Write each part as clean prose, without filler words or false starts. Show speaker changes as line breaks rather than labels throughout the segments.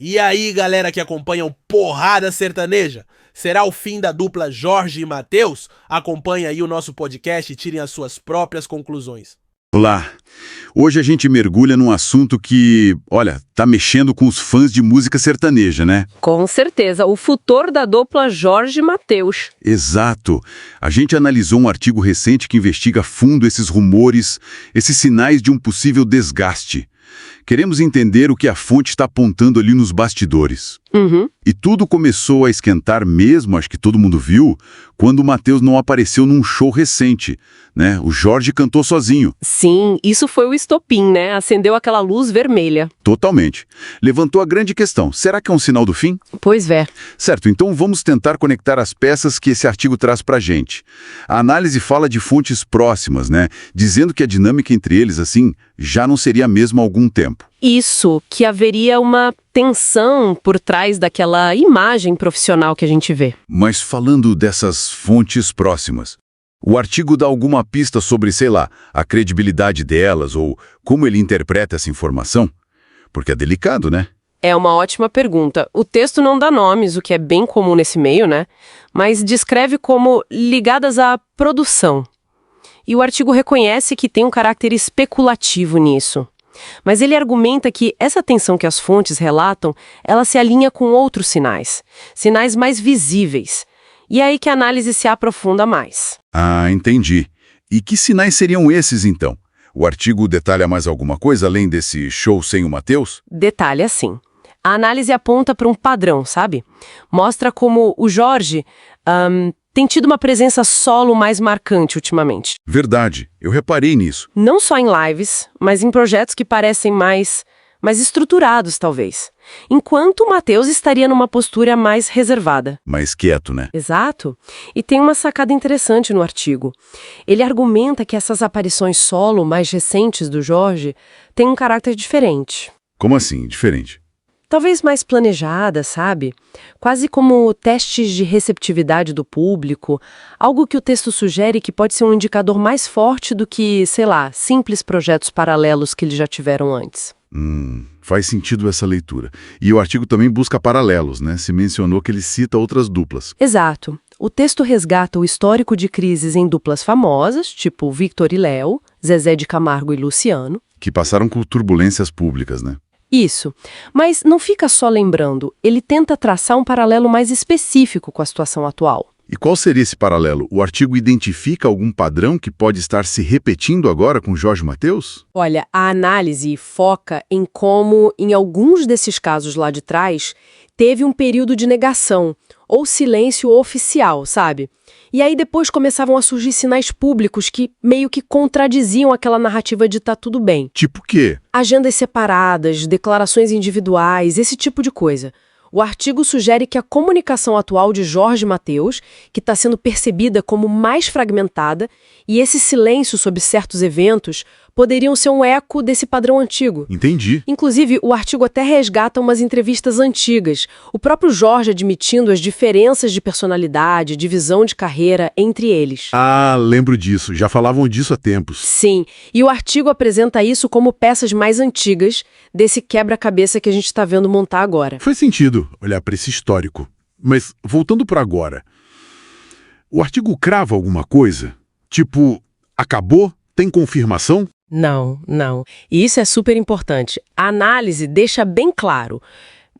E aí, galera que acompanha o Porrada Sertaneja? Será o fim da dupla Jorge e Mateus? Acompanhe aí o nosso podcast e tirem as suas próprias conclusões.
Olá! Hoje a gente mergulha num assunto que, olha, tá mexendo com os fãs de música sertaneja, né?
Com certeza, o futuro da dupla Jorge e Mateus.
Exato! A gente analisou um artigo recente que investiga a fundo esses rumores, esses sinais de um possível desgaste. Queremos entender o que a fonte está apontando ali nos bastidores. E tudo começou a esquentar mesmo, acho que todo mundo viu, quando o Mateus não apareceu num show recente, né? O Jorge cantou sozinho.
Sim, isso foi o estopim, né? Acendeu aquela luz vermelha.
Totalmente. Levantou a grande questão, será que é um sinal do fim?
Pois é.
Certo, então vamos tentar conectar as peças que esse artigo traz pra gente. A análise fala de fontes próximas, né? Dizendo que a dinâmica entre eles, assim, já não seria a mesma há algum tempo.
Isso, que haveria uma tensão por trás daquela imagem profissional que a gente vê.
Mas falando dessas fontes próximas, o artigo dá alguma pista sobre, sei lá, a credibilidade delas ou como ele interpreta essa informação? Porque é delicado, né?
É uma ótima pergunta. O texto não dá nomes, o que é bem comum nesse meio, né? Mas descreve como ligadas à produção. E o artigo reconhece que tem um caráter especulativo nisso. Mas ele argumenta que essa tensão que as fontes relatam, ela se alinha com outros sinais. Sinais mais visíveis. E é aí que a análise se aprofunda mais.
Ah, entendi. E que sinais seriam esses, então? O artigo detalha mais alguma coisa além desse show sem o Mateus?
Detalha sim. A análise aponta para um padrão, sabe? Mostra como o Jorge tem tido uma presença solo mais marcante ultimamente.
Verdade, eu reparei nisso.
Não só em lives, mas em projetos que parecem mais estruturados, talvez. Enquanto o Mateus estaria numa postura mais reservada.
Mais quieto, né?
Exato. E tem uma sacada interessante no artigo. Ele argumenta que essas aparições solo mais recentes do Jorge têm um caráter diferente.
Como assim, diferente?
Talvez mais planejada, sabe? Quase como testes de receptividade do público, algo que o texto sugere que pode ser um indicador mais forte do que, sei lá, simples projetos paralelos que eles já tiveram antes.
Faz sentido essa leitura. E o artigo também busca paralelos, né? Se mencionou que ele cita outras duplas.
Exato. O texto resgata o histórico de crises em duplas famosas, tipo Victor e Léo, Zezé de Camargo e Luciano.
Que passaram por turbulências públicas, né?
Isso. Mas não fica só lembrando, ele tenta traçar um paralelo mais específico com a situação atual.
E qual seria esse paralelo? O artigo identifica algum padrão que pode estar se repetindo agora com Jorge Mateus?
Olha, a análise foca em como, em alguns desses casos lá de trás, teve um período de negação, ou silêncio oficial, sabe? E aí depois começavam a surgir sinais públicos que meio que contradiziam aquela narrativa de tá tudo bem.
Tipo o quê?
Agendas separadas, declarações individuais, esse tipo de coisa. O artigo sugere que a comunicação atual de Jorge Mateus, que está sendo percebida como mais fragmentada, e esse silêncio sobre certos eventos poderiam ser um eco desse padrão antigo.
Entendi.
Inclusive, o artigo até resgata umas entrevistas antigas, o próprio Jorge admitindo as diferenças de personalidade, de visão de carreira entre eles.
Ah, lembro disso. Já falavam disso há tempos.
Sim, e o artigo apresenta isso como peças mais antigas desse quebra-cabeça que a gente está vendo montar agora.
Faz sentido olhar para esse histórico. Mas, voltando para agora, o artigo crava alguma coisa? Tipo, acabou? Tem confirmação?
Não. E isso é super importante. A análise deixa bem claro.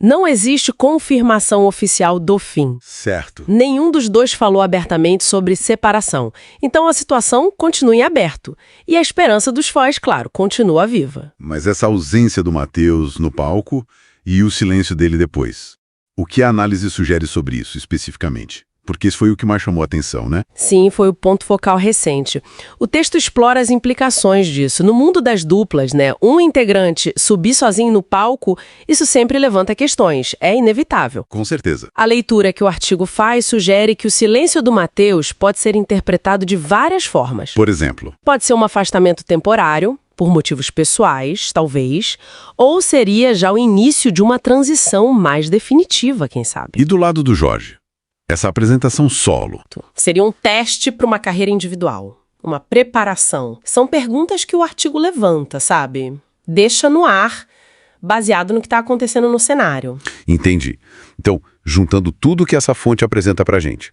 Não existe confirmação oficial do fim.
Certo.
Nenhum dos dois falou abertamente sobre separação. Então a situação continua em aberto. E a esperança dos fãs, claro, continua viva.
Mas essa ausência do Mateus no palco e o silêncio dele depois. O que a análise sugere sobre isso, especificamente? Porque isso foi o que mais chamou a atenção, né?
Sim, foi o ponto focal recente. O texto explora as implicações disso. No mundo das duplas, né, um integrante subir sozinho no palco, isso sempre levanta questões. É inevitável.
Com certeza.
A leitura que o artigo faz sugere que o silêncio do Mateus pode ser interpretado de várias formas.
Por exemplo?
Pode ser um afastamento temporário, por motivos pessoais, talvez, ou seria já o início de uma transição mais definitiva, quem sabe.
E do lado do Jorge? Essa apresentação solo.
Seria um teste para uma carreira individual, uma preparação. São perguntas que o artigo levanta, sabe? Deixa no ar, baseado no que está acontecendo no cenário.
Entendi. Então, juntando tudo que essa fonte apresenta pra gente.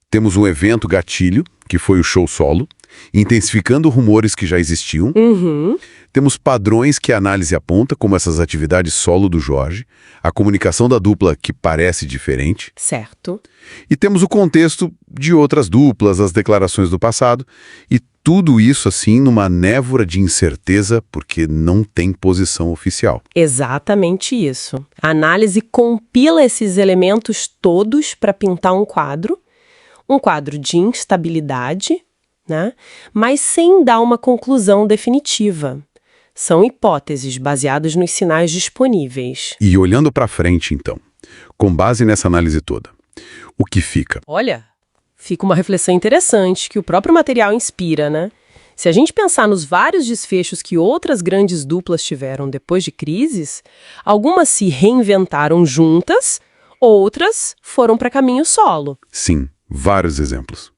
Temos um evento gatilho, que foi o show solo, intensificando rumores que já existiam. Temos padrões que a análise aponta, como essas atividades solo do Jorge, a comunicação da dupla que parece diferente.
Certo.
E temos o contexto de outras duplas, as declarações do passado, e tudo isso assim numa névoa de incerteza, porque não tem posição oficial.
Exatamente isso. A análise compila esses elementos todos para pintar um quadro de instabilidade, né? Mas sem dar uma conclusão definitiva. São hipóteses baseadas nos sinais disponíveis.
E olhando para frente, então, com base nessa análise toda, o que fica?
Olha, fica uma reflexão interessante que o próprio material inspira, né? Se a gente pensar nos vários desfechos que outras grandes duplas tiveram depois de crises, algumas se reinventaram juntas, outras foram para caminho solo.
Sim, vários exemplos.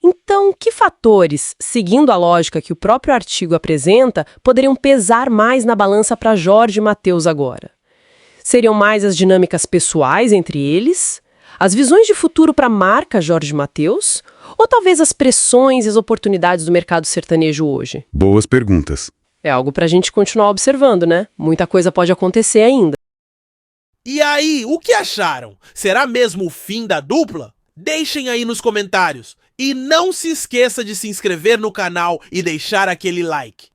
Então, que fatores, seguindo a lógica que o próprio artigo apresenta, poderiam pesar mais na balança para Jorge e Mateus agora? Seriam mais as dinâmicas pessoais entre eles? As visões de futuro para a marca Jorge e Mateus? Ou talvez as pressões e as oportunidades do mercado sertanejo hoje?
Boas perguntas.
É algo para a gente continuar observando, né? Muita coisa pode acontecer ainda.
E aí, o que acharam? Será mesmo o fim da dupla? Deixem aí nos comentários. E não se esqueça de se inscrever no canal e deixar aquele like.